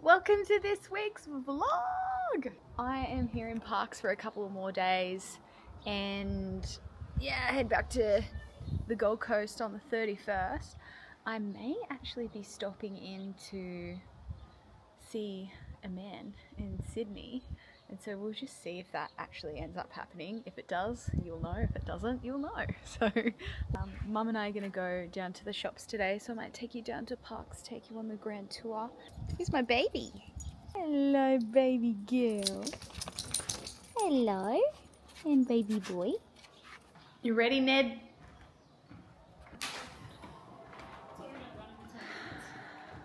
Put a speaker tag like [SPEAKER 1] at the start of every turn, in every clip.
[SPEAKER 1] Welcome to this week's vlog! I am here in Parks for a couple of more days and yeah, head back to the Gold Coast on the 31st. I may actually be stopping in to see a man in Sydney, and so we'll just see if that actually ends up happening. If it does, you'll know. If it doesn't, you'll know. So Mum and I are going to go down to the shops today, so I might take you down to Parks, take you on the grand tour. Here's my baby. Hello, baby girl. Hello. And baby boy. You ready, Ned?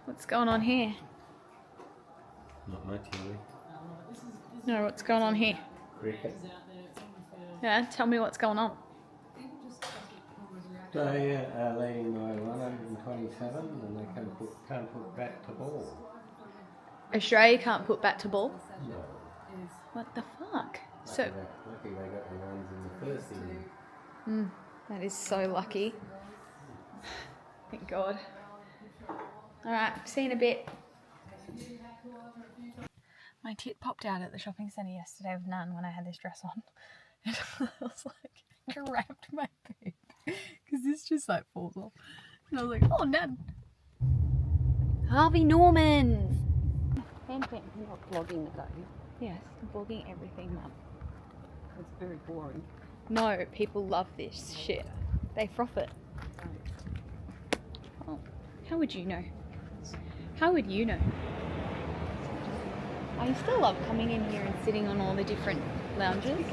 [SPEAKER 1] What's going on here?
[SPEAKER 2] Not much, really.
[SPEAKER 1] No, what's going on here?
[SPEAKER 2] Cricket.
[SPEAKER 1] Yeah, tell me what's going on.
[SPEAKER 2] They are leading by 127 and they can't put back to ball.
[SPEAKER 1] Australia can't put bat to ball?
[SPEAKER 2] No.
[SPEAKER 1] What the fuck?
[SPEAKER 2] Lucky they got the runs in the first inning.
[SPEAKER 1] That is so lucky. Thank God. Alright, see you in a bit. My tit popped out at the shopping centre yesterday with Nan when I had this dress on. And I was like, grabbed my boob. Because this just like falls off. And I was like, oh, Nan. Harvey Norman.
[SPEAKER 3] You're not vlogging it, though.
[SPEAKER 1] Yes, I'm vlogging everything, Mum.
[SPEAKER 3] It's very boring.
[SPEAKER 1] No, people love this shit. They froth it. Oh, how would you know? How would you know? I still love coming in here and sitting on all the different lounges.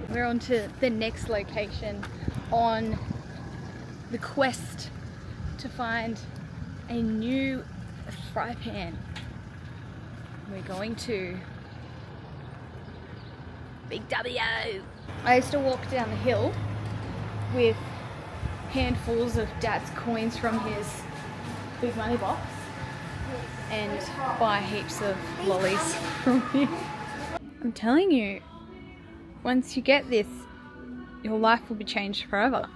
[SPEAKER 1] We're on to the next location on the quest to find a new fry pan. We're going to Big W. I used to walk down the hill with handfuls of Dad's coins from his big money box and buy heaps of lollies from him. I'm telling you, once you get this, your life will be changed forever.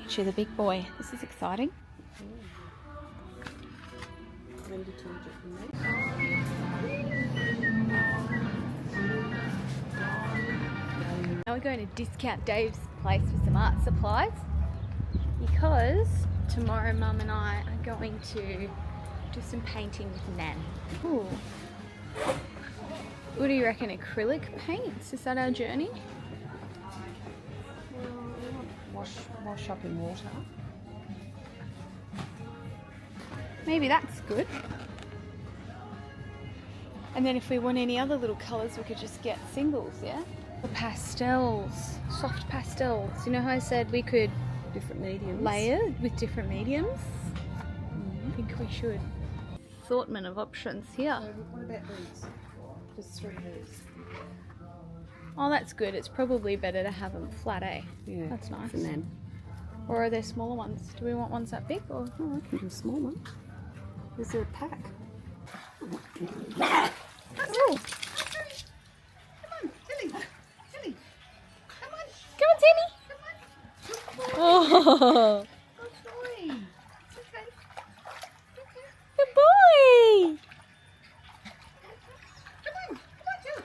[SPEAKER 1] You're the big boy. This is exciting. Now we're going to Discount Dave's place for some art supplies because tomorrow Mum and I are going to do some painting with Nan. Ooh. What do you reckon, acrylic paints? Is that our journey?
[SPEAKER 3] Wash up in water.
[SPEAKER 1] Maybe that's good. And then if we want any other little colours, we could just get singles, yeah? Or pastels, soft pastels. You know how I said we could
[SPEAKER 3] Different mediums.
[SPEAKER 1] layer with different mediums? I think we should. Assortment of options here.
[SPEAKER 3] So what about these? Just 3 these.
[SPEAKER 1] Oh, that's good. It's probably better to have them flat, eh?
[SPEAKER 3] Yeah.
[SPEAKER 1] That's nice.
[SPEAKER 3] And then,
[SPEAKER 1] Or are there smaller ones? Do we want ones that big? Or
[SPEAKER 3] oh, I can do a small one. There's a pack.
[SPEAKER 1] Ooh.
[SPEAKER 4] Come on, Tilly. Tilly. Come on.
[SPEAKER 1] Come on, Timmy.
[SPEAKER 4] Come on.
[SPEAKER 1] Oh,
[SPEAKER 4] Good boy. Okay.
[SPEAKER 1] good boy.
[SPEAKER 4] Come on, Tim.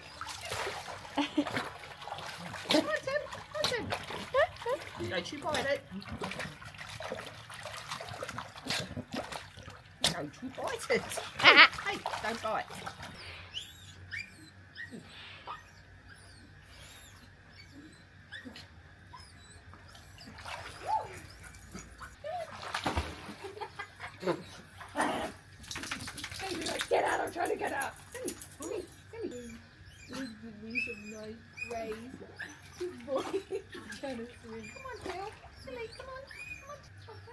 [SPEAKER 4] Come on, Tim. Come on, Tim. Don't you bite it. Don't you bite it. Hey, don't bite. Get out, I'm trying to get out. Timmy, Timmy, Timmy. These are nice rays. Good boy. Trying to swim. Come on, Phil. Tilly, come on. Come on.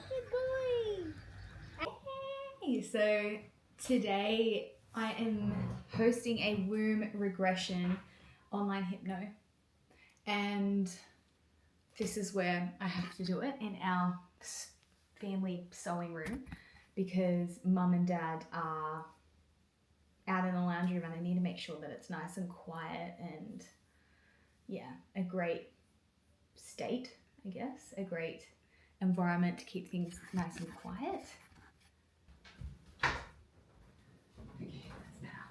[SPEAKER 4] Good boy.
[SPEAKER 1] Hey, so today I am hosting a womb regression online hypno, and this is where I have to do it in our family sewing room because mum and dad are out in the lounge room and I need to make sure that it's nice and quiet and yeah, a great state, I guess, a great environment to keep things nice and quiet. Okay, that's better.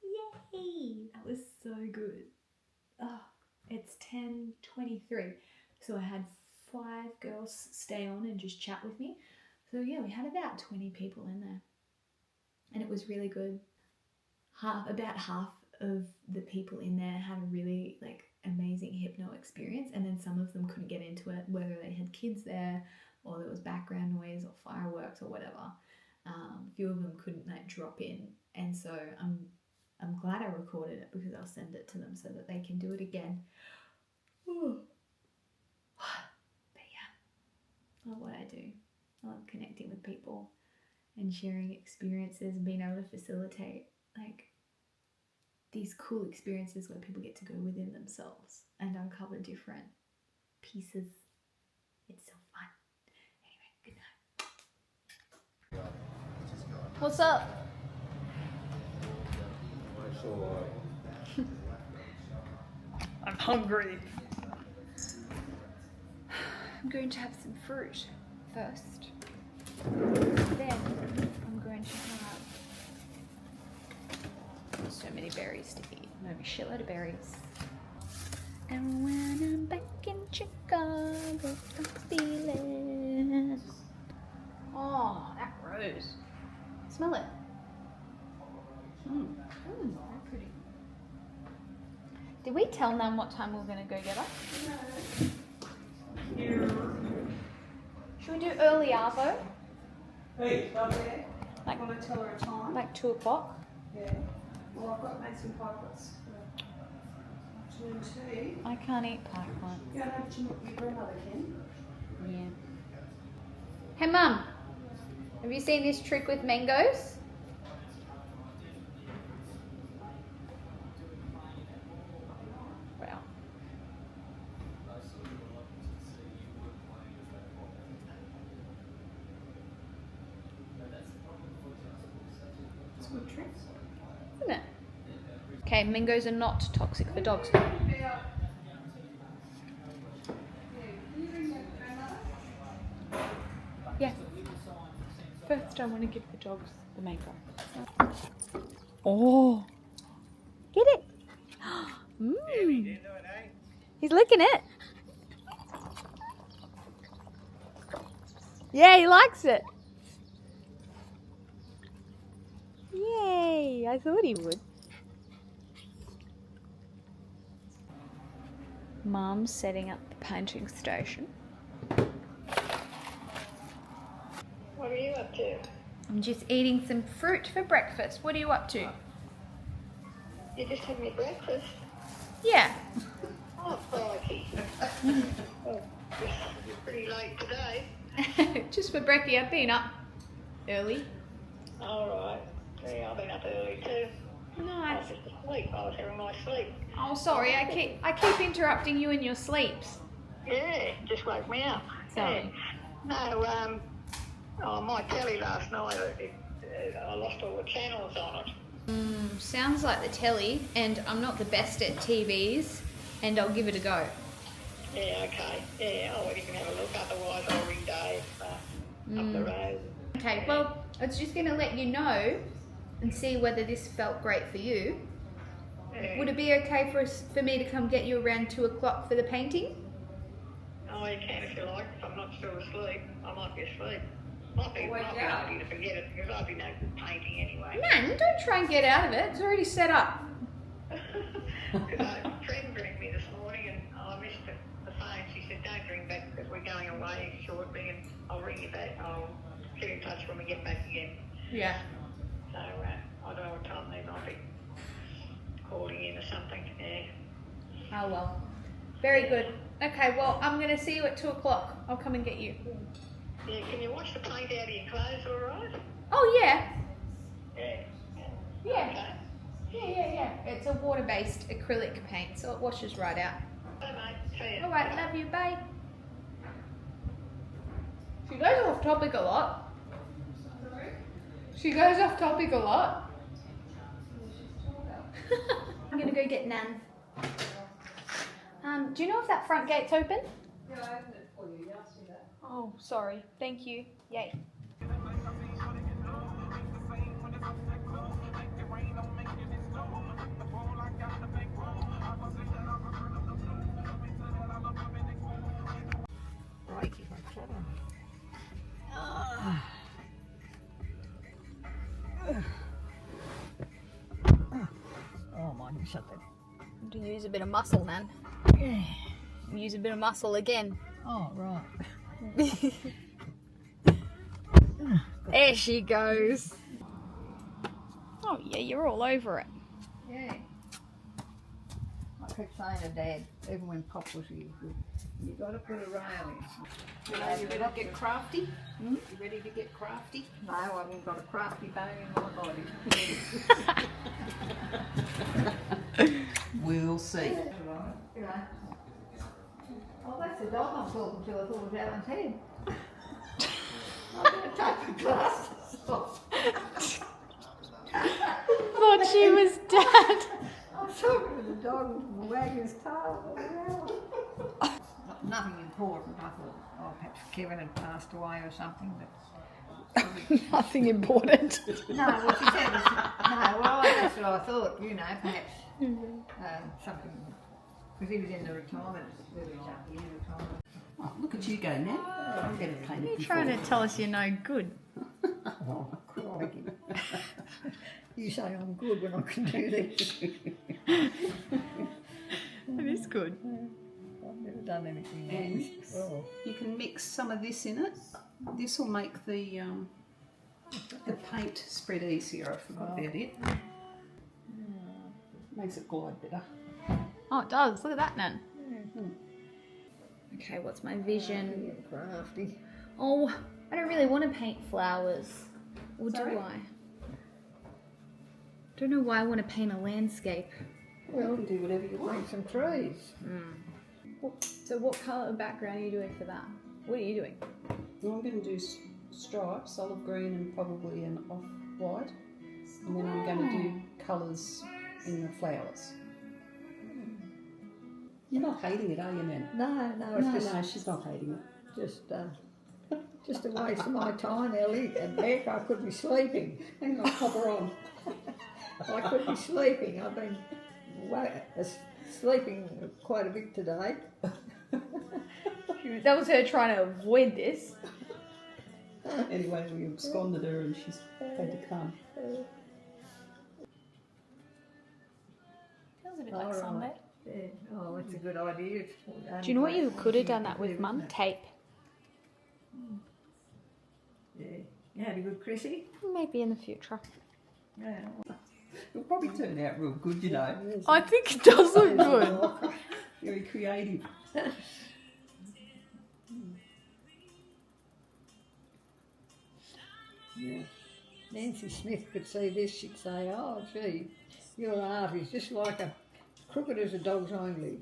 [SPEAKER 1] Yay! That was so good. Oh, it's 10:23. So I had 5 girls stay on and just chat with me. So yeah, we had about 20 people in there. And it was really good. About half of the people in there had a really amazing hypno experience, and then some of them couldn't get into it, whether they had kids there or there was background noise or fireworks or whatever. A few of them couldn't drop in, and so I'm glad I recorded it because I'll send it to them so that they can do it again. But yeah, I love what I do. I love connecting with people and sharing experiences and being able to facilitate these cool experiences where people get to go within themselves and uncover different pieces. It's so fun. Anyway, good night. What's up? I'm hungry. I'm going to have some fruit first. Then I'm going to have so many berries to eat. I'm going to have a shitload of berries. And when I'm back in Chicago, I'm feeling. Oh, that rose. Smell it. Very pretty. Did we tell Nan what time we were going to go get her? No. Should we do early arvo?
[SPEAKER 2] Hey, stop.
[SPEAKER 3] I want to tell her a time.
[SPEAKER 1] Like 2 o'clock?
[SPEAKER 3] Yeah. Well, I've got made some pilots for afternoon tea.
[SPEAKER 1] I can't eat pie plants.
[SPEAKER 3] You don't have to, your grandmother can.
[SPEAKER 1] Yeah. Hey Mum, have you seen this trick with mangoes? Wow.
[SPEAKER 3] It's a good trick.
[SPEAKER 1] Isn't it? Okay, mangoes are not toxic for dogs. Yeah. First I want to give the dogs the mango. Oh. Get it. Mmm. He's licking it. Yeah, he likes it. Yay, I thought he would. Mum's setting up the painting station.
[SPEAKER 5] What are you up to?
[SPEAKER 1] I'm just eating some fruit for breakfast. What are you up to?
[SPEAKER 5] You just had me breakfast.
[SPEAKER 1] Yeah.
[SPEAKER 5] Oh, crikey. Oh, it's pretty late today.
[SPEAKER 1] Just for brekkie. I've been up early.
[SPEAKER 5] All right. Yeah, I've been up early too. I
[SPEAKER 1] Nice.
[SPEAKER 5] was just asleep. I was having my sleep.
[SPEAKER 1] Oh, sorry. I keep interrupting you in your sleeps.
[SPEAKER 5] Yeah, just woke me up.
[SPEAKER 1] Sorry.
[SPEAKER 5] Yeah. No, on my telly last night, I lost all the channels on it.
[SPEAKER 1] Sounds like the telly, and I'm not the best at TVs, and I'll give it a go.
[SPEAKER 5] Yeah, okay. Yeah, well, you can have a look. Otherwise, I'll ring Dave up the road.
[SPEAKER 1] Okay, well, I was just going to let you know and see whether this felt great for you.
[SPEAKER 5] Yeah.
[SPEAKER 1] Would it be okay for me to come get you around 2 o'clock for the painting?
[SPEAKER 5] Oh, you can if you like. If I'm not still asleep, I might be asleep. Might be ready to forget it because I'd be no good painting anyway.
[SPEAKER 1] Man, don't try and get out of it. It's already set up.
[SPEAKER 5] Because a friend rang me this morning and I missed the phone. She said, don't ring back because we're going away shortly and I'll ring you back. I'll get in touch when we get back again.
[SPEAKER 1] Yeah.
[SPEAKER 5] So I don't know what time they might be calling in or something. Yeah.
[SPEAKER 1] Oh, well. Very good. Okay, well, I'm going to see you at 2 o'clock. I'll come and get you.
[SPEAKER 5] Yeah, can you wash the paint out of your clothes all right?
[SPEAKER 1] Oh yeah.
[SPEAKER 5] Yeah.
[SPEAKER 1] Yeah. Yeah. It's a water-based acrylic paint, so it washes right out.
[SPEAKER 5] Okay, mate. See ya.
[SPEAKER 1] Alright, love you, bye. She goes off topic a lot. She goes off topic a lot. I'm gonna go get Nan. Do you know if that front gate's open?
[SPEAKER 3] Yeah, I opened it for you. You asked me that.
[SPEAKER 1] Oh, sorry. Thank you. Yay.
[SPEAKER 3] Oh, mind you, shut that.
[SPEAKER 1] To use a bit of muscle, Nan. Use a bit of muscle again.
[SPEAKER 3] Oh, right.
[SPEAKER 1] There she goes. Oh yeah, you're all over it.
[SPEAKER 3] Yeah. I kept saying to Dad, even when Pop was here, you got to put a rail in.
[SPEAKER 4] You ready to get crafty? You ready to get crafty?
[SPEAKER 3] No, I haven't got a crafty bone in my body.
[SPEAKER 4] We'll see.
[SPEAKER 3] You know. Oh, that's the dog I'm talking to. I thought it was Alan's head. I'm going to take the glasses off.
[SPEAKER 1] Thought she was dead.
[SPEAKER 3] I'm talking to the dog wagging his tail. Nothing important. I thought, oh, perhaps Kevin had passed away or something. But
[SPEAKER 1] Nothing important.
[SPEAKER 3] no, what she said was, no, well, that's what I thought, you know, perhaps something, because he was in the retirement, really up in retirement.
[SPEAKER 4] Oh, look at you go now. I'm going to paint it.
[SPEAKER 1] You're trying to tell us you're no good.
[SPEAKER 3] Oh, crikey. You say I'm good when I can do this.
[SPEAKER 1] It is good.
[SPEAKER 3] I've never done anything else. Oh.
[SPEAKER 4] You can mix some of this in it. This will make the paint spread easier. I forgot about it. Makes it glide better.
[SPEAKER 1] Oh, it does. Look at that, Nan. Okay, what's my vision?
[SPEAKER 3] Crafty.
[SPEAKER 1] Oh, I don't really want to paint flowers. Or
[SPEAKER 4] Sorry?
[SPEAKER 1] do I? Don't know why I want to paint a landscape.
[SPEAKER 4] Well, you can do whatever you want.
[SPEAKER 3] Make some trees.
[SPEAKER 1] So what colour background are you doing for that? What are you doing?
[SPEAKER 4] Well, I'm going to do stripes, olive green and probably an off-white. And then I'm going to do colours in the flowers. You're not hating it, are you, Nan?
[SPEAKER 3] No, it's
[SPEAKER 4] No,
[SPEAKER 3] just,
[SPEAKER 4] no, she's not hating it.
[SPEAKER 3] just a waste of my time, Ellie. And heck, I could be sleeping.
[SPEAKER 4] Hang on, pop her on.
[SPEAKER 3] I could be sleeping. I've been sleeping quite a bit today.
[SPEAKER 1] That was her trying to avoid this.
[SPEAKER 4] Anyway, we absconded her and she's had to come.
[SPEAKER 1] Feels a bit
[SPEAKER 3] All
[SPEAKER 1] like
[SPEAKER 3] right.
[SPEAKER 1] sunbed.
[SPEAKER 3] Yeah. Oh, that's a good idea.
[SPEAKER 1] Do you know what you could have done that with, Mum? Tape.
[SPEAKER 3] Yeah. You had a good Chrissy?
[SPEAKER 1] Maybe in the future.
[SPEAKER 3] Yeah.
[SPEAKER 4] It'll probably turn out real good, you know.
[SPEAKER 1] I think it does look good.
[SPEAKER 4] Very creative.
[SPEAKER 3] Yeah. Nancy Smith could see this, she'd say, oh, gee, your art is just like a crooked as a dog's hind leg.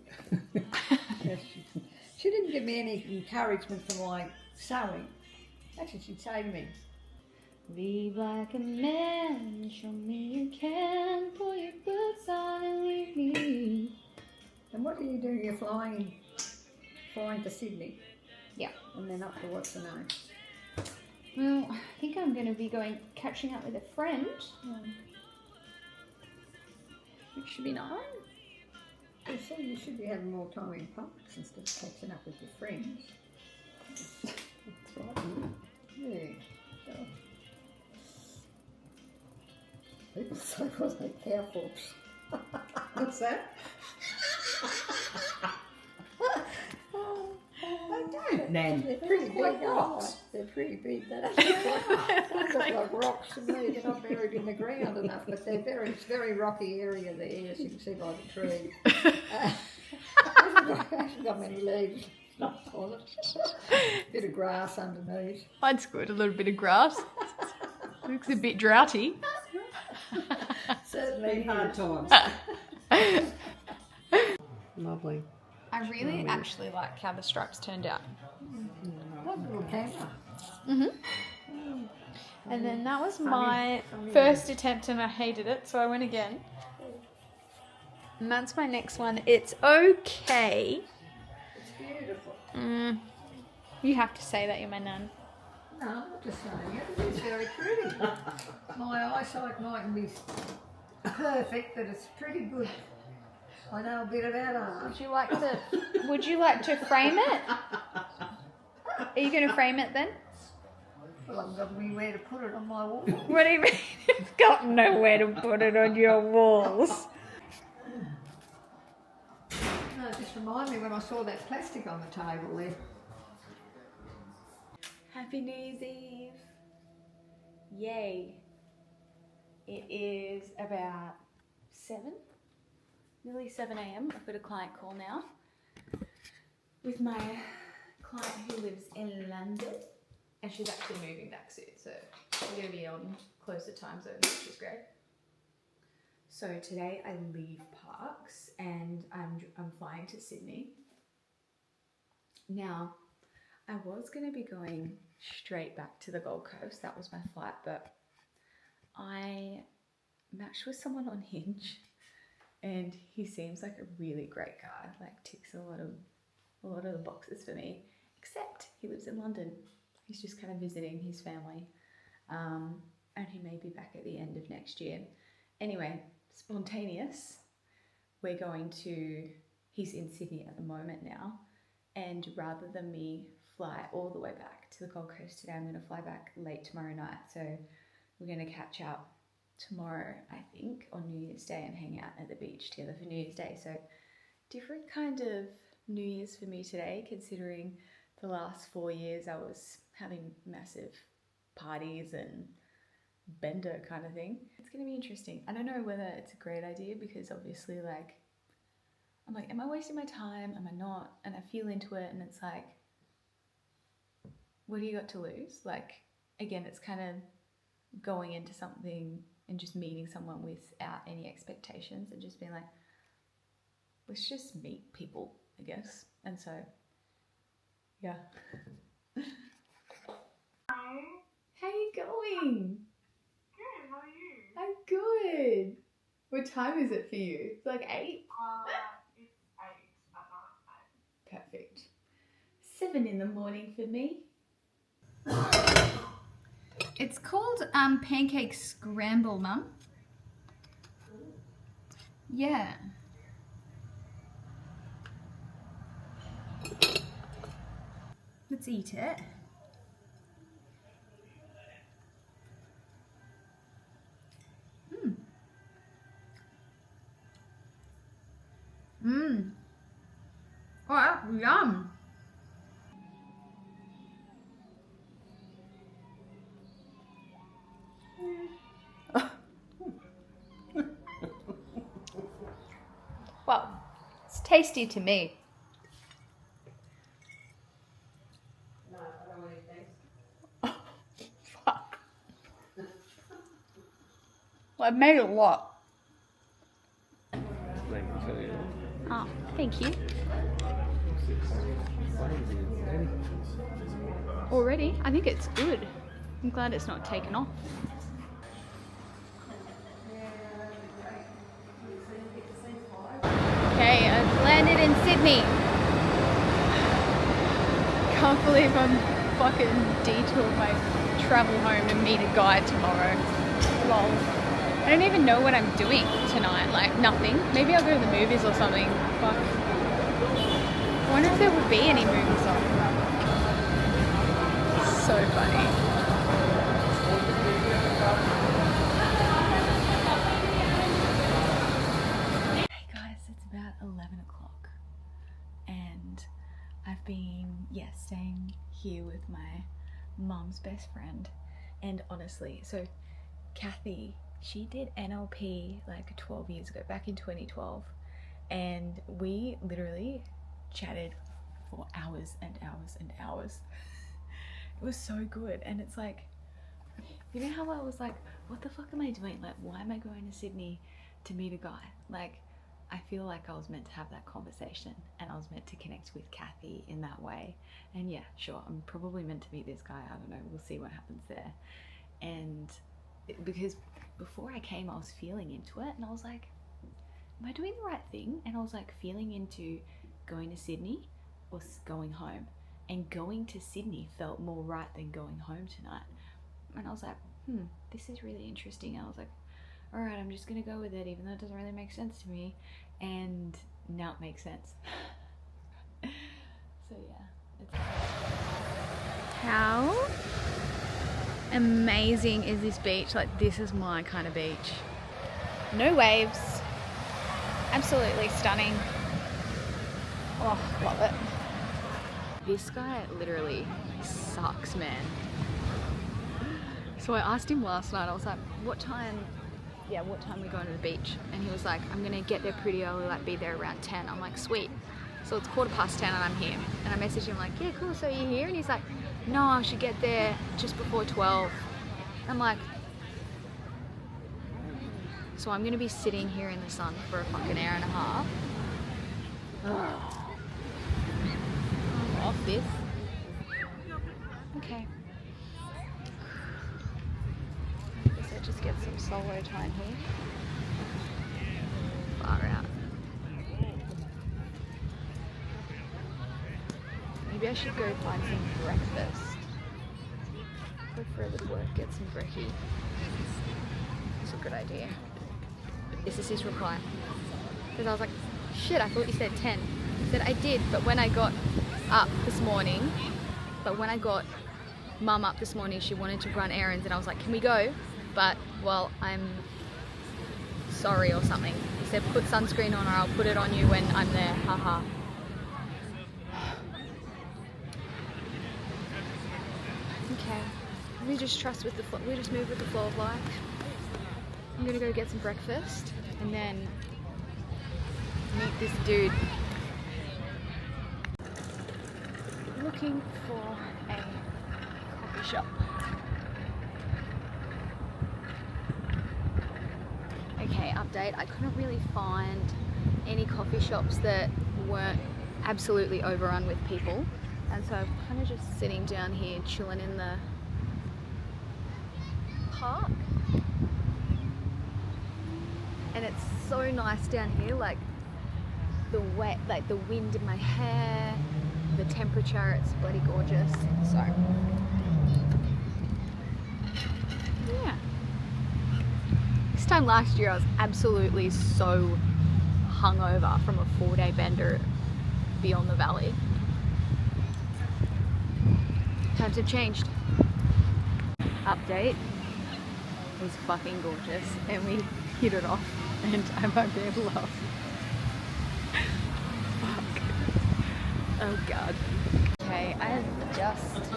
[SPEAKER 3] Yes, she didn't give me any encouragement for my sewing. That's what she'd say to me.
[SPEAKER 1] Be like a man, show me you can. Pull your boots on and leave me.
[SPEAKER 3] And what do you do? You're flying to Sydney?
[SPEAKER 1] Yeah.
[SPEAKER 3] And then up to what's the name?
[SPEAKER 1] Well, I think I'm going to be catching up with a friend. Which should be nice.
[SPEAKER 3] So you should be having more time in parks instead of catching up with your friends.
[SPEAKER 4] That's right.
[SPEAKER 3] Yeah. So. People say, was they cowpops?
[SPEAKER 4] What's that?
[SPEAKER 3] They don't.
[SPEAKER 4] Nan.
[SPEAKER 3] They're pretty big
[SPEAKER 4] like rocks.
[SPEAKER 3] rocks. They're pretty big. They don't look like rocks to me. They're not buried in the ground enough, but it's very rocky area there, as you can see by the tree. Hasn't got many leaves. on it. Bit of grass underneath.
[SPEAKER 1] That's good, a little bit of grass. Looks a bit droughty.
[SPEAKER 3] Certainly hard times.
[SPEAKER 2] Lovely.
[SPEAKER 1] I really actually like how the stripes turned out.
[SPEAKER 3] What little camper?
[SPEAKER 1] And then that was my first attempt and I hated it, so I went again. And that's my next one. It's okay.
[SPEAKER 3] It's beautiful.
[SPEAKER 1] You have to say that, you're my nun.
[SPEAKER 3] No, I'm not just saying it. It is very pretty. My eyesight mightn't be perfect, but it's pretty good. I know a bit about art.
[SPEAKER 1] Would you like to frame it? Are you going to frame it then?
[SPEAKER 3] Well, I've got anywhere to put it on my wall.
[SPEAKER 1] What do you mean? You've got nowhere to put it on your walls.
[SPEAKER 3] No, it just reminded me when I saw that plastic on the table there.
[SPEAKER 1] Happy New Year's Eve. Yay. It is about 7, nearly 7 a.m. I've got a client call now with my client who lives in London, and she's actually moving back soon, so we're going to be on closer time zones, which is great. So today I leave Parks and I'm flying to Sydney. Now, I was going to be going straight back to the Gold Coast. That was my flight, but I matched with someone on Hinge and he seems like a really great guy, like ticks a lot of the boxes for me, except he lives in London. He's just kind of visiting his family, and he may be back at the end of next year. Anyway, spontaneous. He's in Sydney at the moment now, and rather than me fly all the way back to the Gold Coast today, I'm going to fly back late tomorrow night. So we're going to catch up tomorrow, I think, on New Year's Day and hang out at the beach together for New Year's Day. So different kind of New Year's for me today, considering the last 4 years I was having massive parties and bender kind of thing. It's going to be interesting. I don't know whether it's a great idea because obviously I'm like, am I wasting my time? Am I not? And I feel into it and it's like, what do you got to lose? Like, again, it's kind of going into something and just meeting someone without any expectations and just being like, let's just meet people, I guess. And so, yeah.
[SPEAKER 6] Hi.
[SPEAKER 1] How you going?
[SPEAKER 6] Good, how are you?
[SPEAKER 1] I'm good. What time is it for you? It's like 8?
[SPEAKER 6] It's 8 at night.
[SPEAKER 1] Perfect. 7 in the morning for me. It's called pancake scramble, Mum. Yeah. Let's eat it. Oh, that's yum. Well, it's tasty to me. Fuck. Well, I've made a lot. Oh, thank you. Already? I think it's good. I'm glad it's not taken off. Okay, I've landed in Sydney. Can't believe I'm fucking detoured my travel home to meet a guy tomorrow. Lol. I don't even know what I'm doing tonight, like nothing. Maybe I'll go to the movies or something. Fuck. I wonder if there would be any movies on. So funny. Hey guys, it's about 11 o'clock and I've been, staying here with my mum's best friend. And honestly, so Kathy, she did NLP like 12 years ago, back in 2012, and we literally chatted for hours and hours and hours. It was so good. And it's like, you know how I was like, what the fuck am I doing? Like, why am I going to Sydney to meet a guy? Like, I feel like I was meant to have that conversation and I was meant to connect with Kathy in that way. And yeah, sure, I'm probably meant to meet this guy. I don't know, we'll see what happens there. And because before I came, I was feeling into it and I was like, am I doing the right thing? And I was like feeling into going to Sydney or going home. And going to Sydney felt more right than going home tonight. And I was like, this is really interesting. And I was like, all right, I'm just gonna go with it, even though it doesn't really make sense to me. And now it makes sense. So yeah, it's how amazing is this beach? Like, this is my kind of beach. No waves, absolutely stunning. Oh, love it. This guy literally sucks, man. So I asked him last night, I was like, what time we going to the beach? And he was like, I'm gonna get there pretty early, like be there around 10. I'm like, sweet. So it's 10:15 and I'm here. And I messaged him like, yeah, cool, so you're here? And he's like, no, I should get there just before 12. I'm like, so I'm gonna be sitting here in the sun for a fucking hour and a half. Ugh. I'm off this. Okay. Just get some solo time here. Far out. Maybe I should go find some breakfast. Go for a little work, get some brekkie. It's a good idea. This is his reply. Because I was like, shit, I thought you said 10. He said, I did, but when I got Mum up this morning, she wanted to run errands and I was like, can we go? But, well, I'm sorry or something. He said, put sunscreen on or I'll put it on you when I'm there, haha. Okay, we just trust with the flow, we just move with the flow of life. I'm gonna go get some breakfast and then meet this dude. Looking for a coffee shop. Okay, update. I couldn't really find any coffee shops that weren't absolutely overrun with people. And so I'm kind of just sitting down here chilling in the park. And it's so nice down here, like the wind in my hair, the temperature, it's bloody gorgeous. So yeah. This time last year I was absolutely so hungover from a 4-day bender beyond the valley. Times have changed. Update. It was fucking gorgeous and we hit it off and I won't be able to laugh. Fuck. Oh god. Okay, I have just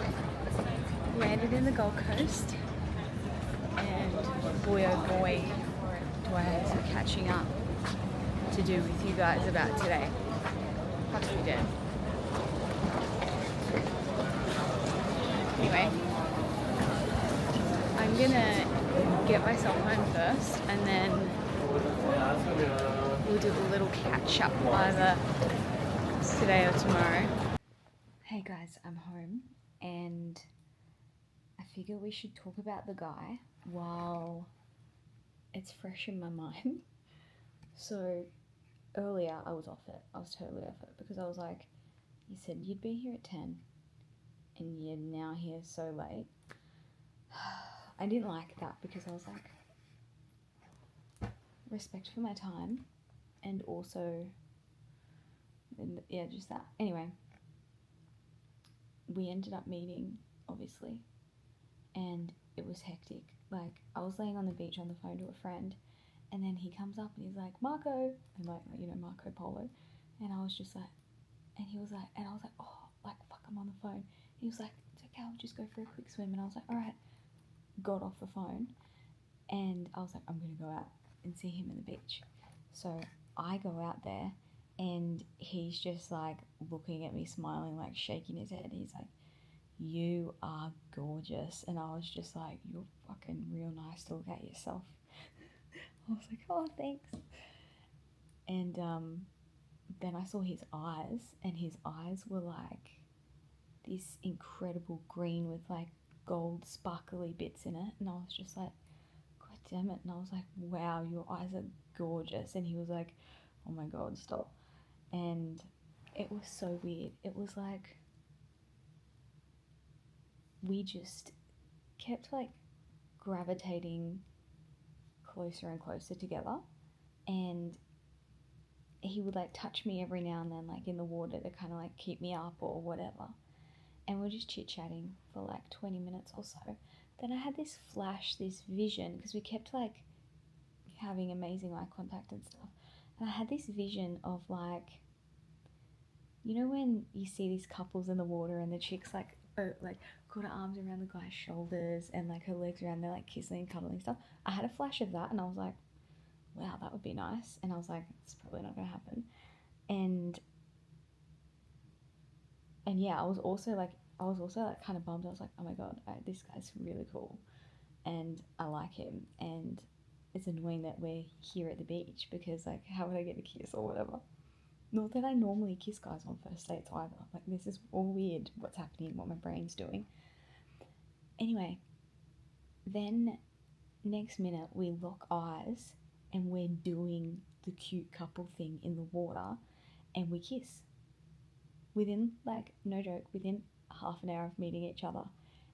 [SPEAKER 1] landed in the Gold Coast and boy oh boy do I have some catching up to do with you guys about today. Fuck you dead. Anyway, I'm gonna get myself home first and then we'll do a little catch up either today or tomorrow. Hey guys, I'm home and I figure we should talk about the guy while it's fresh in my mind. So earlier I was off it. I was totally off it because I was like, you said you'd be here at 10 and you're now here so late. I didn't like that because I was like, respect for my time and also, yeah, just that. Anyway, we ended up meeting, obviously, and it was hectic. Like, I was laying on the beach on the phone to a friend and then he comes up and he's like, Marco, and like, you know, Marco Polo, and I was just like, and he was like, and I was like, oh, like, fuck, I'm on the phone. And he was like, it's okay, I'll just go for a quick swim. And I was like, all right. Got off the phone and I was like, I'm gonna go out and see him in the beach. So I go out there And he's just like looking at me, smiling, like shaking his head. He's like, "You are gorgeous." And I was just like, "You're fucking real nice to look at yourself." I was like, "Oh, thanks." And then I saw his eyes, and his eyes were like this incredible green with like gold sparkly bits in it. And I was just like, "God damn it." And I was like, "Wow, your eyes are gorgeous." And he was like, "Oh my God, stop." And it was so weird. It was like we just kept like gravitating closer and closer together, and he would like touch me every now and then, like in the water, to kind of like keep me up or whatever. And we're just chit-chatting for like 20 minutes or so. Then I had this flash, this vision, because we kept like having amazing eye contact and stuff. And I had this vision of like, you know when you see these couples in the water and the chick's like got her arms around the guy's shoulders and like her legs around there, like kissing and cuddling and stuff. I had a flash of that, and I was like, wow, that would be nice. And I was like, it's probably not gonna happen. And yeah, I was also like kind of bummed. I was like, oh my God, this guy's really cool and I like him, and it's annoying that we're here at the beach, because like, how would I get a kiss or whatever? Not that I normally kiss guys on first dates either. Like, this is all weird, what's happening, what my brain's doing. Anyway, then next minute we lock eyes and we're doing the cute couple thing in the water, and we kiss. Within, like, no joke, within half an hour of meeting each other.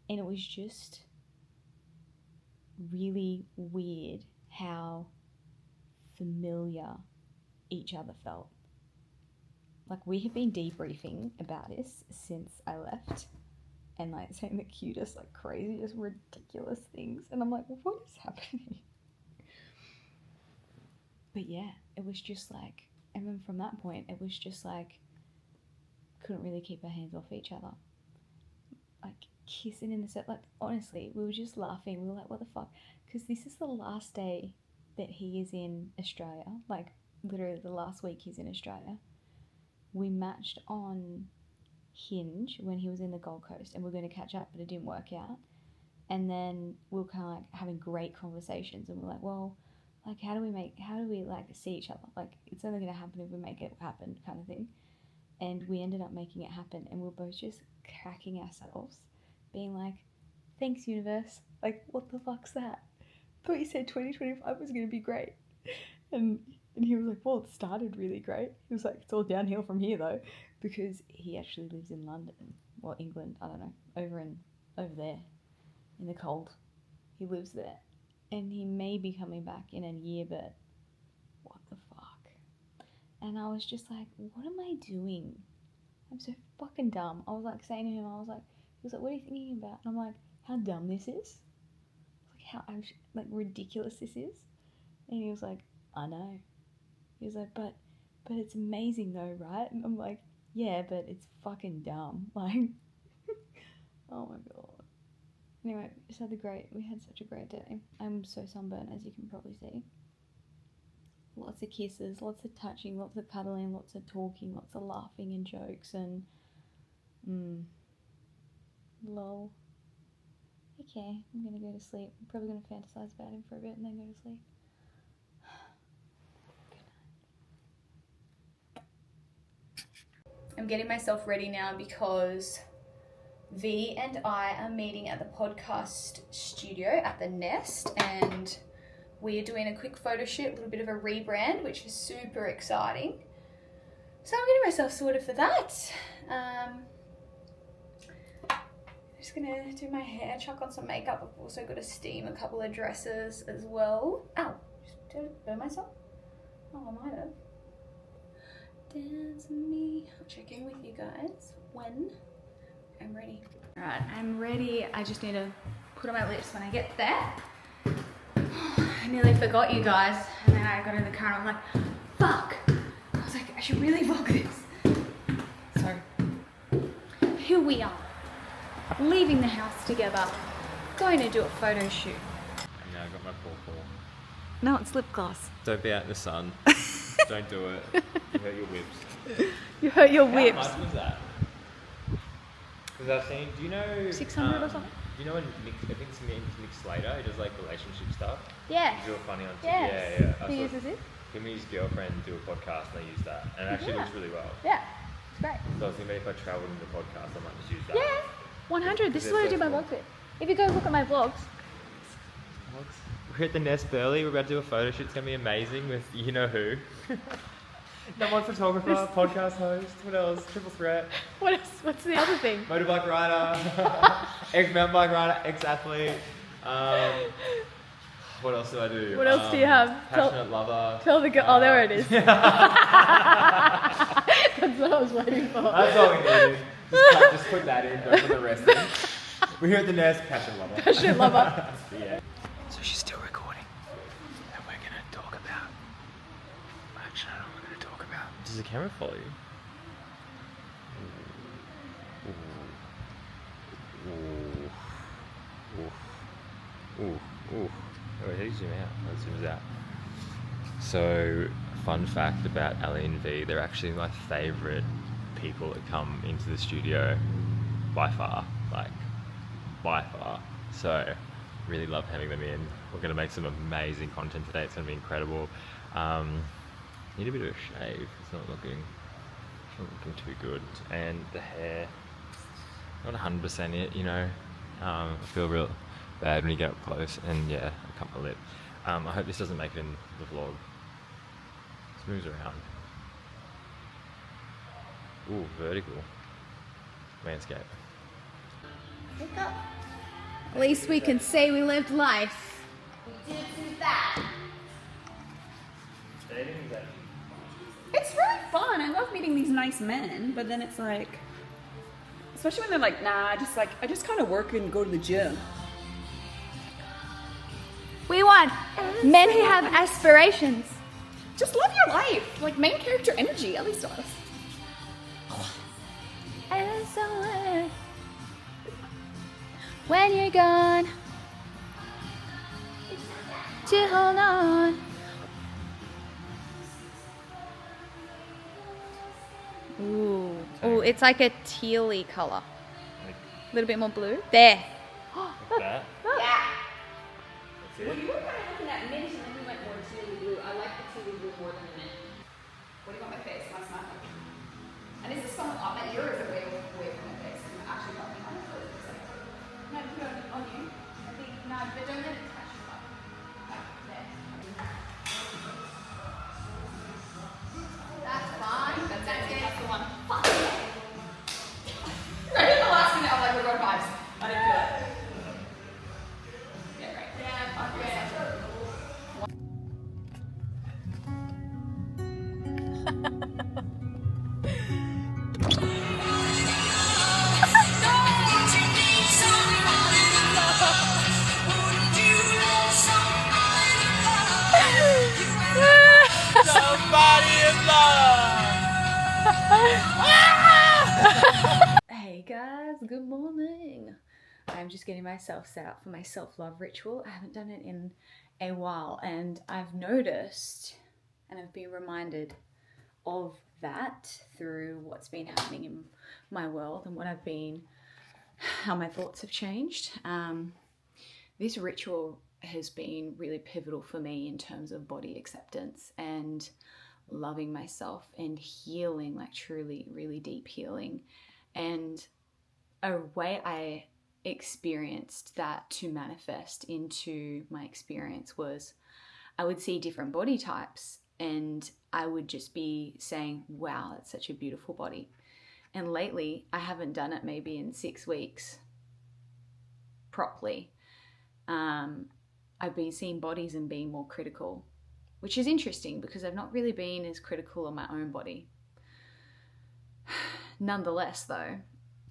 [SPEAKER 1] And it was just really weird how familiar each other felt. Like, we have been debriefing about this since I left, and like saying the cutest, like craziest, ridiculous things. And I'm like, what is happening? But yeah, it was just like, and then from that point, it was just like, couldn't really keep our hands off each other. Like, kissing in the set, like, honestly, we were just laughing. We were like, what the fuck? Because this is the last day that he is in Australia. Like, literally the last week he's in Australia. We matched on Hinge when he was in the Gold Coast, and we are going to catch up, but it didn't work out. And then we were kind of like having great conversations, and we're like, well, like, how do we like see each other? Like, it's only going to happen if we make it happen, kind of thing. And we ended up making it happen, and we were both just cracking ourselves, being like, thanks, universe. Like, what the fuck's that? Thought you said 2025 was going to be great. And he was like, well, it started really great. He was like, it's all downhill from here, though, because he actually lives in London, or England, I don't know, over there in the cold. He lives there, and he may be coming back in a year, but what the fuck? And I was just like, what am I doing? I'm so fucking dumb. I was like saying to him, he was like, what are you thinking about? And I'm like, how dumb this is? Like, how like ridiculous this is? And he was like, I know. He was like, but it's amazing though, right? And I'm like, yeah, but it's fucking dumb. Like, oh my God. Anyway, we had such a great day. I'm so sunburned, as you can probably see. Lots of kisses, lots of touching, lots of cuddling, lots of talking, lots of laughing and jokes, and lol. Okay, I'm gonna go to sleep. I'm probably gonna fantasize about him for a bit and then go to sleep. I'm getting myself ready now because V and I are meeting at the podcast studio at the Nest, and we are doing a quick photo shoot, a little bit of a rebrand, which is super exciting. So I'm getting myself sorted for that. I'm just gonna do my hair, chuck on some makeup. I've also got to steam a couple of dresses as well. Ow, did I burn myself? Oh, I might have. Dance with me. I'll check in with you guys when I'm ready. All right, I'm ready. I just need to put on my lips when I get there. I nearly forgot you guys, and then I got in the car and I was like, fuck. I was like, I should really vlog this. So, here we are, leaving the house together, going to do a photo shoot.
[SPEAKER 2] Yeah, I got my paw.
[SPEAKER 1] No, it's lip gloss.
[SPEAKER 2] Don't be out in the sun. Don't do it.
[SPEAKER 7] You hurt your whips.
[SPEAKER 1] You hurt your
[SPEAKER 7] How
[SPEAKER 1] whips.
[SPEAKER 7] much was that? Because I've seen, do you know...
[SPEAKER 1] 600 or something?
[SPEAKER 7] Do you know when Nick, I think it's Nick Slater, he does like relationship stuff?
[SPEAKER 1] Yeah.
[SPEAKER 7] He's real funny on
[SPEAKER 1] Yes.
[SPEAKER 7] Yeah. I
[SPEAKER 1] Who
[SPEAKER 7] saw
[SPEAKER 1] uses it?
[SPEAKER 7] him and his girlfriend do a podcast and they use that. And it actually looks really well.
[SPEAKER 1] Yeah. It's great.
[SPEAKER 7] So I was thinking maybe if I travelled in the podcast, I might just use that.
[SPEAKER 1] Yeah. 100. This is what I do my
[SPEAKER 7] Well.
[SPEAKER 1] vlogs with. If you go look at my vlogs.
[SPEAKER 7] We're at the Nest Burley, we're about to do a photo shoot, it's going to be amazing with you know who. Number one photographer, podcast host, what else? Triple threat.
[SPEAKER 1] What else? What's the other thing?
[SPEAKER 7] Motorbike rider, ex-mountain bike rider, ex-athlete. What else do I do?
[SPEAKER 1] What else do you have?
[SPEAKER 7] Passionate lover.
[SPEAKER 1] Tell the girl. Oh, there it is. That's what I was waiting for.
[SPEAKER 7] That's all we need. Just put that in, don't put the rest in. We're here at the Nest, passionate lover.
[SPEAKER 1] Passionate lover.
[SPEAKER 7] Yeah. So she's still recording. And we're going to talk about... Actually, I don't know what we're going to talk about. Does the camera follow you? Ooh. Oh, how do you zoom out? Oh, it zooms out. So, fun fact about Ali and V, they're actually my favourite people that come into the studio by far. Like, by far. So, really love having them in. We're going to make some amazing content today. It's going to be incredible. Need a bit of a shave. It's not looking too good. And the hair, not 100% it, you know. I feel real bad when you get up close. And yeah, I cut my lip. I hope this doesn't make it in the vlog. This moves around. Ooh, vertical. Landscape.
[SPEAKER 1] Look up. At least we can say we lived life. We did do that.
[SPEAKER 8] It's really fun. I love meeting these nice men, but then it's like, especially when they're like, nah, I just kind of work and go to the gym.
[SPEAKER 1] We want men who have aspirations.
[SPEAKER 8] Just live your life. Like main character energy, at least us.
[SPEAKER 1] And so when you're gone, to hold on. Ooh, it's like a tealy color. A little bit more blue. There.
[SPEAKER 7] Like that? That's
[SPEAKER 8] Well,
[SPEAKER 7] it.
[SPEAKER 8] you were kind of looking at mint and then we went more tealy blue. I like the tealy blue more than the mint. What do you want my face? My smile? And is this one up at yours or way away from my face? I'm actually talking on it.
[SPEAKER 1] No, put it on you. I think, no, but don't let it touch your butt. There. That's fine.
[SPEAKER 8] That's the one. Fuck. Right at the last minute, I'm like, we're going vibes. I didn't feel it. Yeah, right.
[SPEAKER 1] Yeah, fuck yeah. Hey guys, good morning. I'm just getting myself set up for my self-love ritual. I haven't done it in a while and I've noticed and I've been reminded of that through what's been happening in my world and how my thoughts have changed. This ritual has been really pivotal for me in terms of body acceptance and loving myself and healing, like truly, really deep healing. And a way I experienced that to manifest into my experience was I would see different body types and I would just be saying, wow, that's such a beautiful body. And lately, I haven't done it maybe in 6 weeks properly. I've been seeing bodies and being more critical, which is interesting because I've not really been as critical of my own body. Nonetheless, though,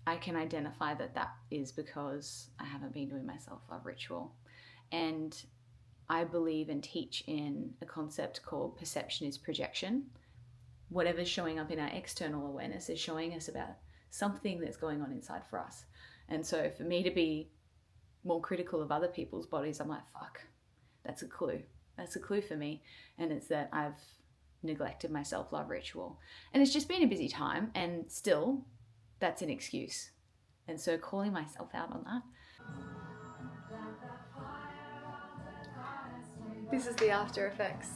[SPEAKER 1] I can identify that is because I haven't been doing my self-love ritual. And I believe and teach in a concept called perception is projection. Whatever's showing up in our external awareness is showing us about something that's going on inside for us. And so for me to be more critical of other people's bodies, I'm like, fuck, that's a clue. That's a clue for me. And it's that I've neglected my self-love ritual. And it's just been a busy time, and still that's an excuse. And so calling myself out on that. This is the after effects.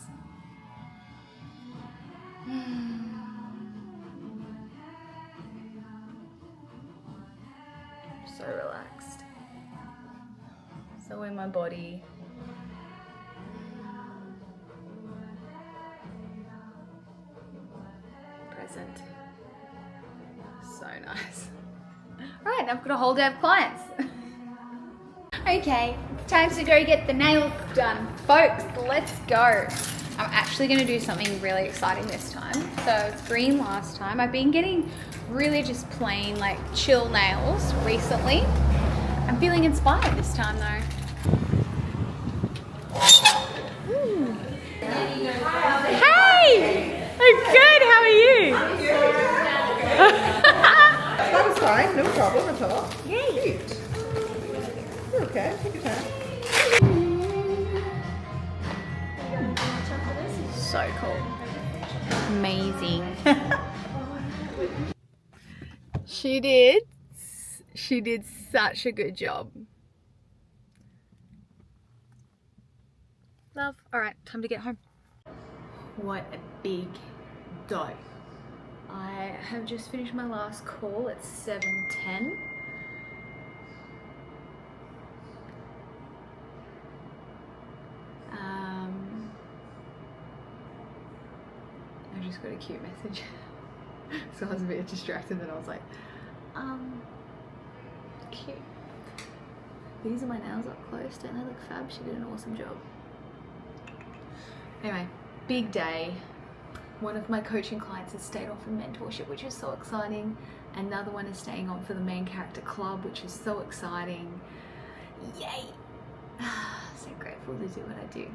[SPEAKER 1] So relaxed. So in my body. Present. So nice. Right, I've got a whole day of clients. Okay, time to go get the nails done. Folks, let's go. I'm actually gonna do something really exciting this time. So it's green last time. I've been getting really just plain like chill nails recently. I'm feeling inspired this time though. Ooh. Hey! I'm good, how are you?
[SPEAKER 3] That's fine, no problem at all.
[SPEAKER 1] Yay!
[SPEAKER 3] You're okay, take your time.
[SPEAKER 1] So cool. Amazing. She did such a good job. Love. Alright, time to get home. What a big day. I have just finished my last call at 7:10. I just got a cute message. So I was a bit distracted, and I was like, cute. These are my nails up close, don't they look fab? She did an awesome job. Anyway, big day. One of my coaching clients has stayed on for mentorship, which is so exciting. Another one is staying on for the main character club, which is so exciting. Yay! So grateful to do what I do.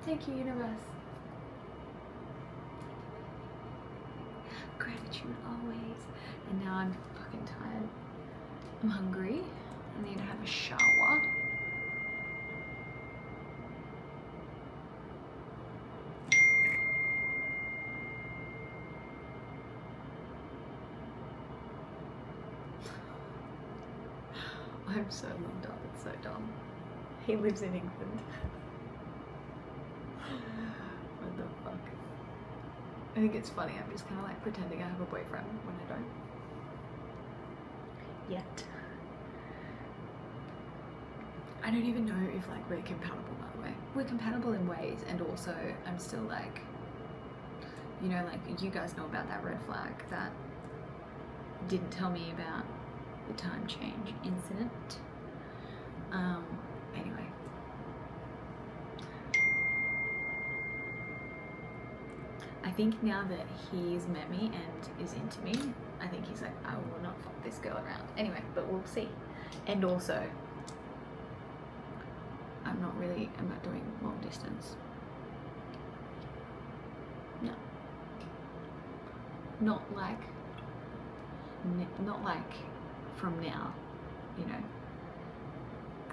[SPEAKER 1] Thank you, universe. Gratitude always. And now I'm fucking tired. I'm hungry. I need to have a shower. I'm so loved up, it's so dumb. He lives in England. What the fuck? I think it's funny, I'm just kind of like pretending I have a boyfriend when I don't. Yet. I don't even know if like we're compatible, by the way. We're compatible in ways, and also I'm still like, you know, like you guys know about that red flag that didn't tell me about the time change incident. Anyway. I think now that he's met me and is into me, I think he's like, I will not fuck this girl around. Anyway, but we'll see. And also, I'm not doing long distance. No. Not like from now, you know.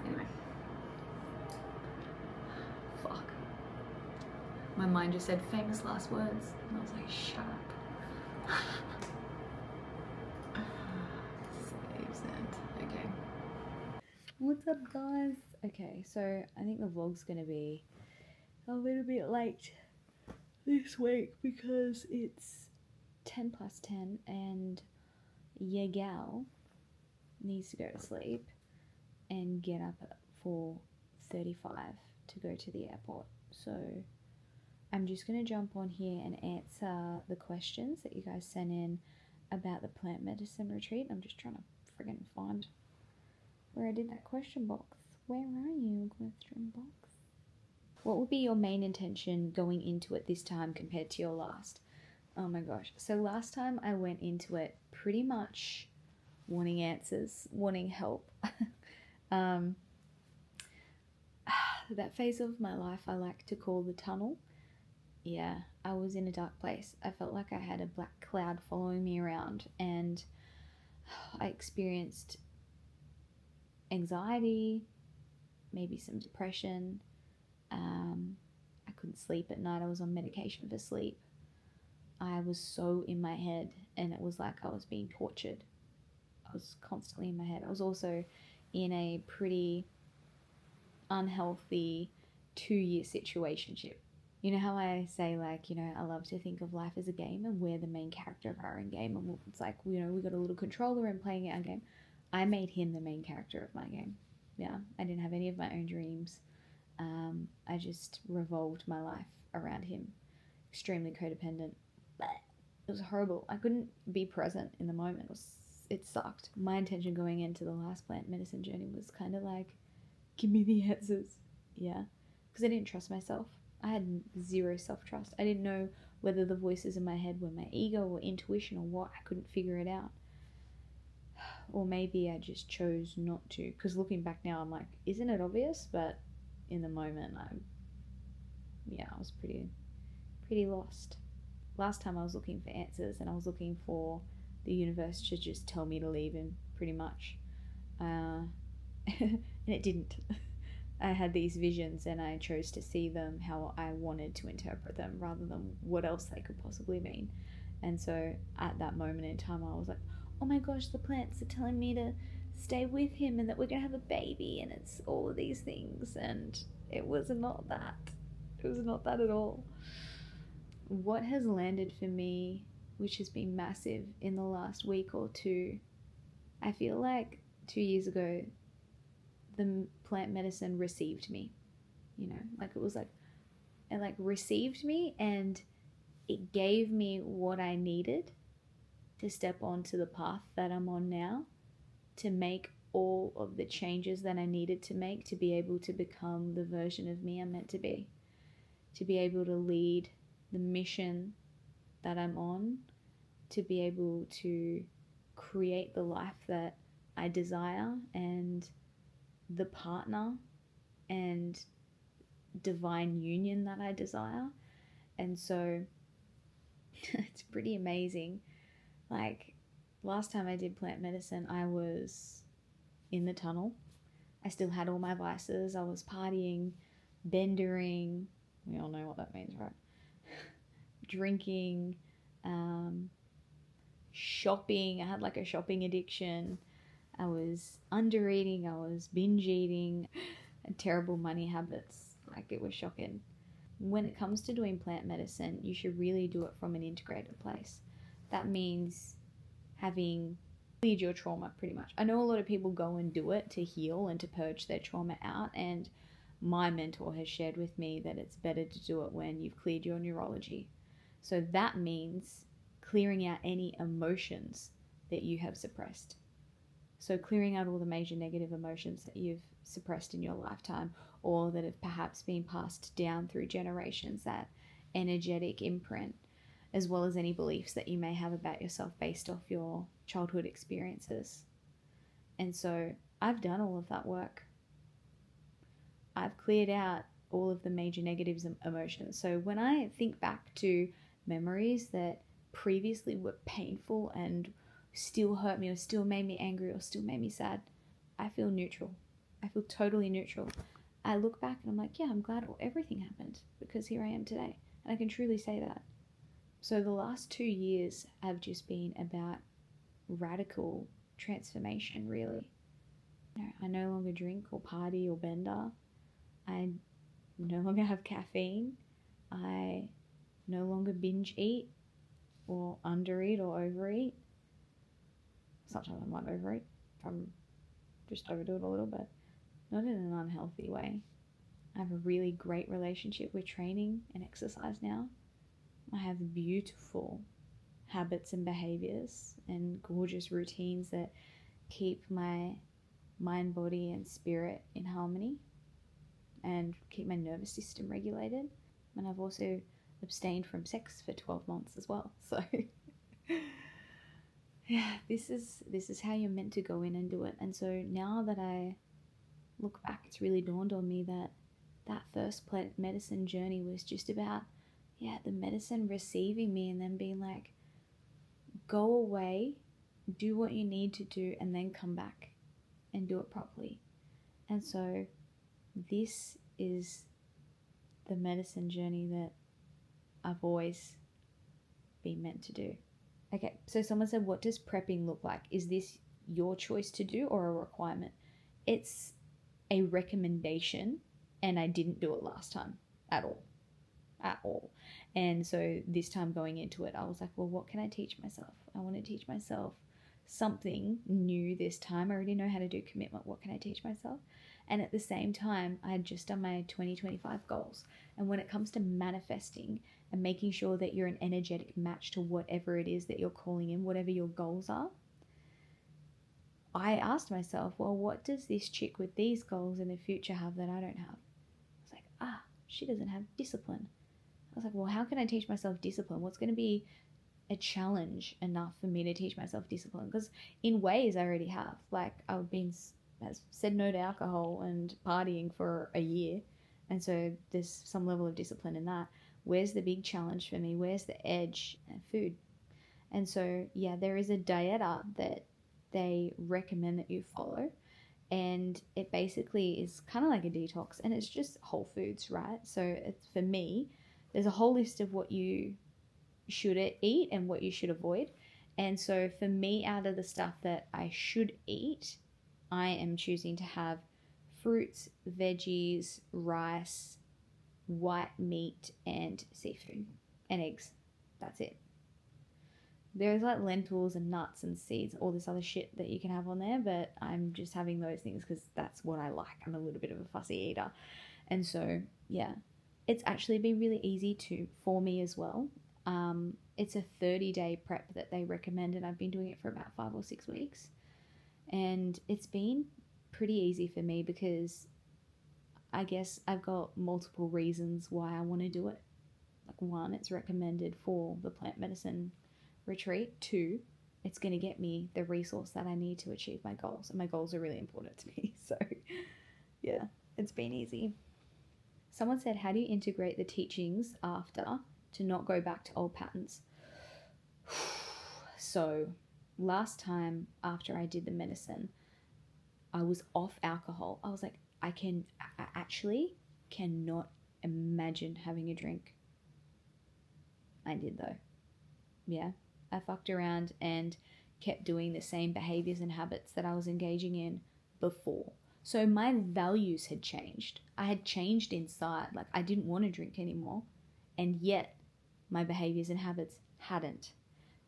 [SPEAKER 1] Anyway. Fuck. My mind just said famous last words, and I was like, shut up. Save sent. Okay. What's up, guys? Okay, so I think the vlog's gonna be a little bit late this week because it's 10:10 and your gal needs to go to sleep and get up at 4:35 to go to the airport. So I'm just going to jump on here and answer the questions that you guys sent in about the plant medicine retreat. I'm just trying to friggin' find where I did that question box. Where are you, question box? What would be your main intention going into it this time compared to your last? Oh my gosh. So last time I went into it pretty much wanting answers, wanting help. That phase of my life I like to call the tunnel. Yeah, I was in a dark place. I felt like I had a black cloud following me around, and I experienced anxiety, maybe some depression. I couldn't sleep at night. I was on medication for sleep. I was so in my head, and it was like I was being tortured. I was constantly in my head. I was also in a pretty unhealthy 2-year situationship. You know how I say, like, you know, I love to think of life as a game and we're the main character of our own game, and it's like, you know, we got a little controller and playing our game. I made him the main character of my game. Yeah, I didn't have any of my own dreams. I just revolved my life around him. Extremely codependent. It was horrible. I couldn't be present in the moment. It sucked. My intention going into the last plant medicine journey was kind of like, give me the answers. Yeah, because I didn't trust myself. I had zero self-trust. I didn't know whether the voices in my head were my ego or intuition or what. I couldn't figure it out. Or maybe I just chose not to, because looking back now, I'm like, isn't it obvious? But in the moment, I was pretty lost. Last time I was looking for answers, and I was looking for the universe to just tell me to leave him, pretty much. And it didn't. I had these visions, and I chose to see them how I wanted to interpret them rather than what else they could possibly mean. And so at that moment in time, I was like, oh my gosh, the plants are telling me to stay with him and that we're going to have a baby, and it's all of these things. And it was not that. It was not that at all. What has landed for me, which has been massive in the last week or two, I feel like 2 years ago, the plant medicine received me, you know, like it was like, it like received me, and it gave me what I needed to step onto the path that I'm on now, to make all of the changes that I needed to make to be able to become the version of me I'm meant to be able to lead the mission that I'm on, to be able to create the life that I desire, and the partner and divine union that I desire. And so it's pretty amazing. Like, last time I did plant medicine, I was in the tunnel. I still had all my vices. I was partying, bendering. We all know what that means, right? Drinking, shopping. I had like a shopping addiction. I was under eating. I was binge eating. And terrible money habits. Like, it was shocking. When it comes to doing plant medicine, you should really do it from an integrated place. That means having cleared your trauma, pretty much. I know a lot of people go and do it to heal and to purge their trauma out, and my mentor has shared with me that it's better to do it when you've cleared your neurology. So that means clearing out any emotions that you have suppressed. So clearing out all the major negative emotions that you've suppressed in your lifetime, or that have perhaps been passed down through generations, that energetic imprint, as well as any beliefs that you may have about yourself based off your childhood experiences. And so I've done all of that work. I've cleared out all of the major negatives and emotions. So when I think back to memories that previously were painful and still hurt me, or still made me angry, or still made me sad, I feel neutral. I feel totally neutral. I look back and I'm like, yeah, I'm glad everything happened, because here I am today. And I can truly say that. So the last 2 years have just been about radical transformation, really. You know, I no longer drink or party or bender. I no longer have caffeine. I no longer binge eat or undereat or overeat. Sometimes I might overeat if I'm just overdo it a little bit. Not in an unhealthy way. I have a really great relationship with training and exercise now. I have beautiful habits and behaviors and gorgeous routines that keep my mind, body, and spirit in harmony and keep my nervous system regulated. And I've also abstained from sex for 12 months as well. So yeah, this is how you're meant to go in and do it. And so now that I look back, it's really dawned on me that that first plant medicine journey was just about, the medicine receiving me and then being like, go away, do what you need to do, and then come back and do it properly. And so this is the medicine journey that I've always been meant to do. Okay, so someone said, what does prepping look like? Is this your choice to do or a requirement? It's a recommendation, and I didn't do it last time at all. And so this time going into it, I was like, well, what can I teach myself? I want to teach myself something new this time. I already know how to do commitment. What can I teach myself? And at the same time, I had just done my 2025 goals. And when it comes to manifesting and making sure that you're an energetic match to whatever it is that you're calling in, whatever your goals are, I asked myself, well, what does this chick with these goals in the future have that I don't have? I was like, she doesn't have discipline. I was like, well, how can I teach myself discipline? What's going to be a challenge enough for me to teach myself discipline? Because in ways I already have. Like, I've said no to alcohol and partying for a year. And so there's some level of discipline in that. Where's the big challenge for me? Where's the edge? Food. And so, yeah, there is a dieta that they recommend that you follow. And it basically is kind of like a detox. And it's just whole foods, right? So it's, for me, there's a whole list of what you should eat and what you should avoid. And so for me, out of the stuff that I should eat, I am choosing to have fruits, veggies, rice, white meat, and seafood, and eggs. That's it. There's like lentils and nuts and seeds, all this other shit that you can have on there, but I'm just having those things because that's what I like. I'm a little bit of a fussy eater. And so, yeah, it's actually been really easy for me as well. It's a 30-day prep that they recommend, and I've been doing it for about 5 or 6 weeks. And it's been pretty easy for me because I guess I've got multiple reasons why I want to do it. Like, 1, it's recommended for the plant medicine retreat. 2, it's going to get me the resource that I need to achieve my goals. And my goals are really important to me. So, yeah, it's been easy. Someone said, how do you integrate the teachings after to not go back to old patterns? So last time after I did the medicine, I was off alcohol. I was like, I actually cannot imagine having a drink. I did though. Yeah, I fucked around and kept doing the same behaviors and habits that I was engaging in before. So my values had changed. I had changed inside. Like, I didn't want to drink anymore. And yet my behaviors and habits hadn't.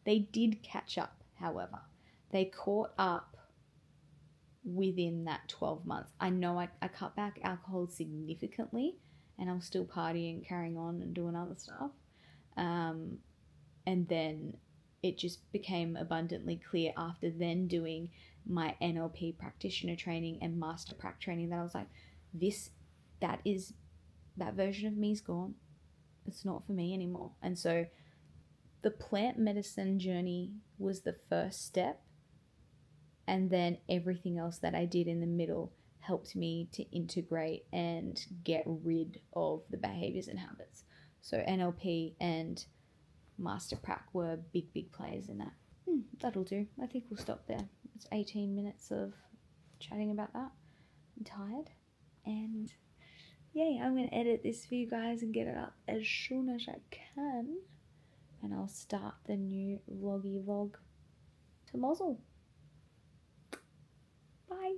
[SPEAKER 1] They did catch up, however. They caught up within that 12 months. I know I cut back alcohol significantly, and I'm still partying, carrying on and doing other stuff. And then it just became abundantly clear after then doing my NLP practitioner training and master prac training that I was like, that version of me is gone. It's not for me anymore. And so the plant medicine journey was the first step, and then everything else that I did in the middle helped me to integrate and get rid of the behaviors and habits. So NLP and master prac were big players in that. That'll do. I think we'll stop there. It's 18 minutes of chatting about that. I'm tired, and yay, I'm going to edit this for you guys and get it up as soon as I can. And I'll start the new vloggy vlog tomorrow. Bye.